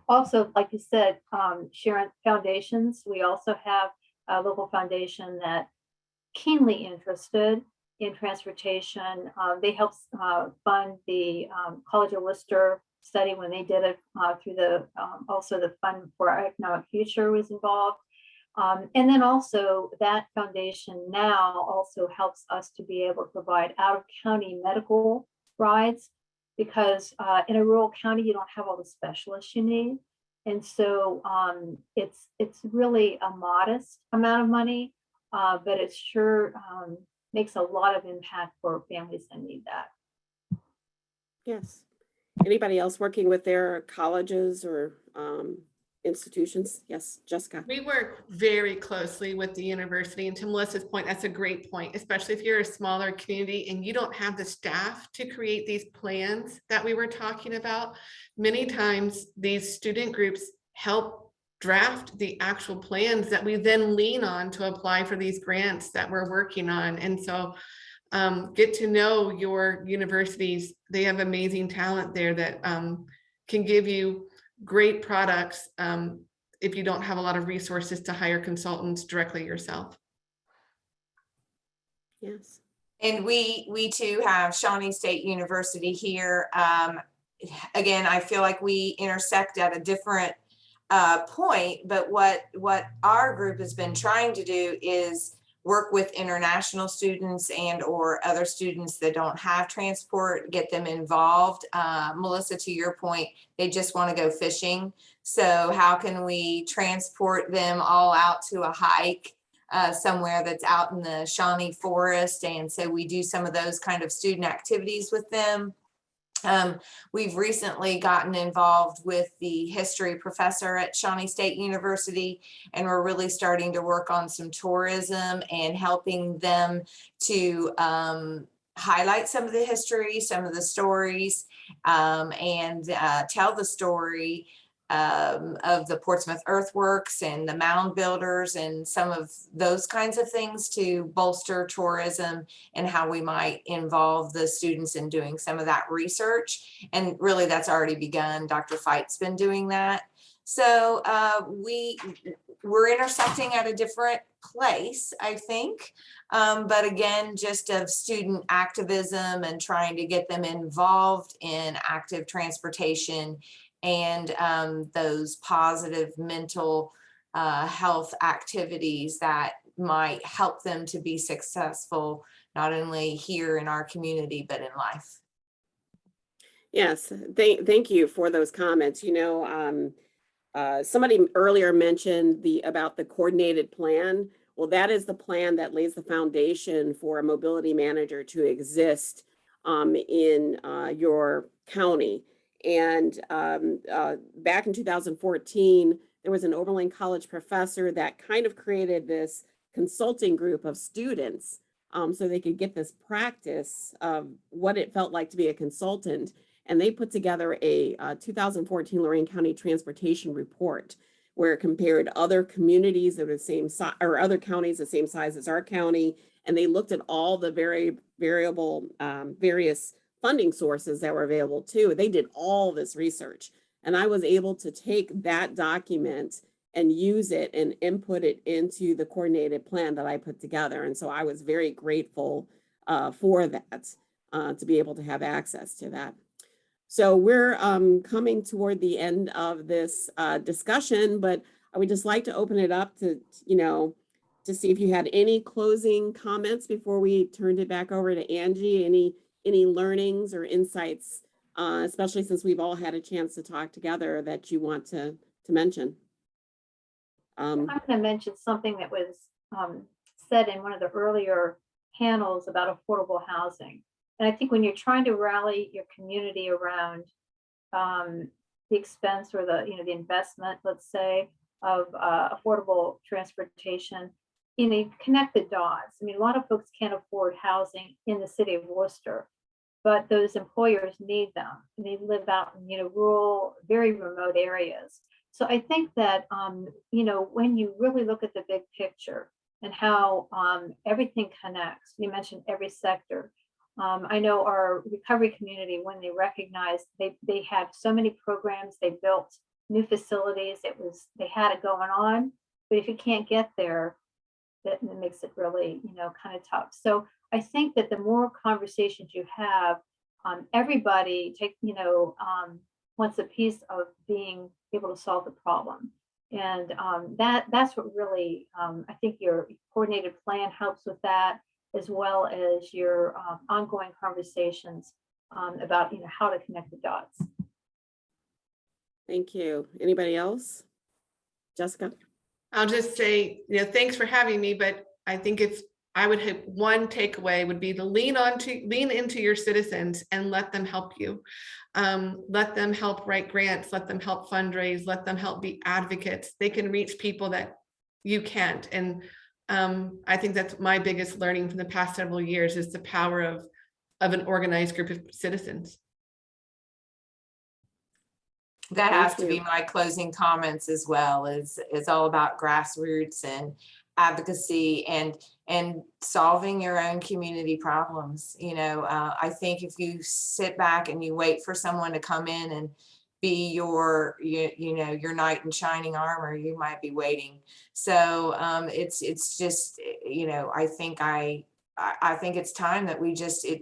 Also, like you said, Sharon, foundations, we also have a local foundation that keenly interested in transportation. They helped fund the College of Worcester study when they did it through the, also the Fund for Our Economic Future was involved. And then also that foundation now also helps us to be able to provide out-of-county medical rides, because in a rural county, you don't have all the specialists you need. And so it's really a modest amount of money, but it sure makes a lot of impact for families that need that. Yes. Anybody else working with their colleges or institutions? Yes, Jessica. We work very closely with the university, and to Melissa's point, that's a great point, especially if you're a smaller community and you don't have the staff to create these plans that we were talking about. Many times these student groups help draft the actual plans that we then lean on to apply for these grants that we're working on. And so get to know your universities. They have amazing talent there that can give you great products if you don't have a lot of resources to hire consultants directly yourself. Yes. And we too have Shawnee State University here. Again, I feel like we intersect at a different point, but what our group has been trying to do is work with international students and or other students that don't have transport, get them involved. Melissa, to your point, they just want to go fishing. So how can we transport them all out to a hike somewhere that's out in the Shawnee Forest? And so we do some of those kind of student activities with them. We've recently gotten involved with the history professor at Shawnee State University, and we're really starting to work on some tourism and helping them to highlight some of the history, some of the stories, and tell the story of the Portsmouth earthworks and the mound builders and some of those kinds of things to bolster tourism and how we might involve the students in doing some of that research. And really that's already begun. Dr. Fite's been doing that. So we're intersecting at a different place, I think. But again, just of student activism and trying to get them involved in active transportation and those positive mental health activities that might help them to be successful, not only here in our community, but in life. Yes, thank you for those comments. Somebody earlier mentioned about the coordinated plan. Well, that is the plan that lays the foundation for a mobility manager to exist in your county. And back in 2014, there was an Oberlin College professor that kind of created this consulting group of students so they could get this practice of what it felt like to be a consultant. And they put together a 2014 Lorain County Transportation Report, where it compared other communities that are the same size, or other counties the same size as our county. And they looked at all the various funding sources that were available too. They did all this research, and I was able to take that document and use it and input it into the coordinated plan that I put together. And so I was very grateful for that, to be able to have access to that. So we're coming toward the end of this discussion, but I would just like to open it up to, to see if you had any closing comments before we turned it back over to Angie. Any learnings or insights especially since we've all had a chance to talk together, that you want to mention? I'm going to mention something that was said in one of the earlier panels about affordable housing. And I think when you're trying to rally your community around the expense or the the investment, let's say, of affordable transportation, you connect the dots. I mean, a lot of folks can't afford housing in the city of Worcester, but those employers need them. And they live out in rural, very remote areas. So I think that when you really look at the big picture and how everything connects, you mentioned every sector. I know our recovery community, when they recognized they had so many programs, they built new facilities, they had it going on, but if you can't get there, that makes it really kind of tough. So I think that the more conversations you have, everybody wants a piece of being able to solve the problem. And that's what really, I think your coordinated plan helps with that, as well as your ongoing conversations about how to connect the dots. Thank you. Anybody else? Jessica? I'll just say, thanks for having me, but I think I would have one takeaway would be to lean into your citizens and let them help you. Let them help write grants, let them help fundraise, let them help be advocates. They can reach people that you can't. And I think that's my biggest learning from the past several years, is the power of an organized group of citizens. That Thank has to be you. my closing comments as well. It's all about grassroots and advocacy and solving your own community problems. I think if you sit back and you wait for someone to come in and be your knight in shining armor, you might be waiting. So it's just, I think it's time that we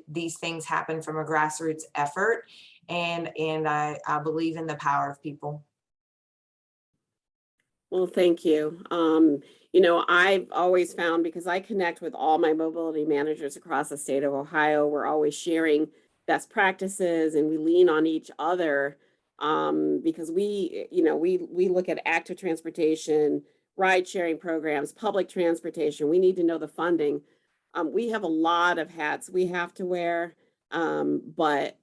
these things happen from a grassroots effort. And I believe in the power of people. Well, thank you. I've always found, because I connect with all my mobility managers across the state of Ohio, we're always sharing best practices and we lean on each other, because we look at active transportation, ride sharing programs, public transportation. We need to know the funding. We have a lot of hats we have to wear. But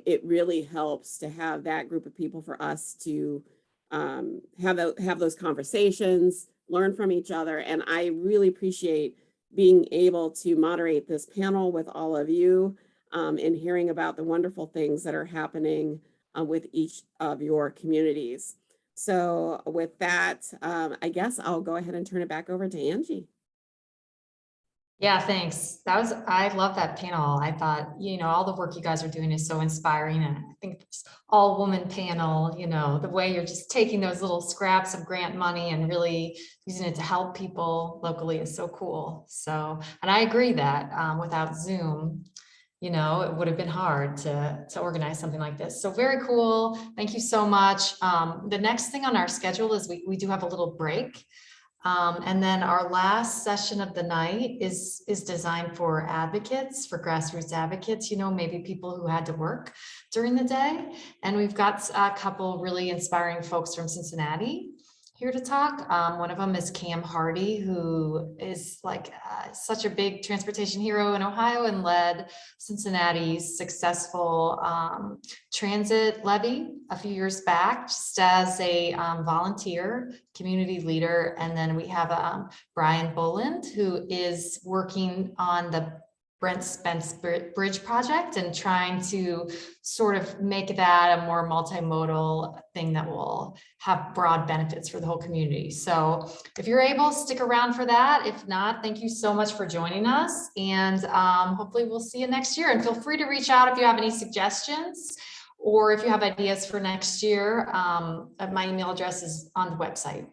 it really helps to have that group of people for us to have those conversations, learn from each other. And I really appreciate being able to moderate this panel with all of you, and hearing about the wonderful things that are happening with each of your communities. So with that, I guess I'll go ahead and turn it back over to Angie. Yeah, thanks. I love that panel. I thought, all the work you guys are doing is so inspiring. And I think this all-woman panel, the way you're just taking those little scraps of grant money and really using it to help people locally is so cool. So, and I agree that without Zoom, it would have been hard to organize something like this. So very cool. Thank you so much. The next thing on our schedule is we do have a little break. And then our last session of the night is designed for advocates, for grassroots advocates, maybe people who had to work during the day. And we've got a couple really inspiring folks from Cincinnati here to talk. One of them is Cam Hardy, who is like such a big transportation hero in Ohio and led Cincinnati's successful transit levy a few years back, just as a volunteer community leader. And then we have Brian Boland, who is working on the Brent Spence Bridge project and trying to sort of make that a more multimodal thing that will have broad benefits for the whole community. So if you're able, stick around for that. If not, thank you so much for joining us. And hopefully we'll see you next year. And feel free to reach out if you have any suggestions or if you have ideas for next year. My email address is on the website.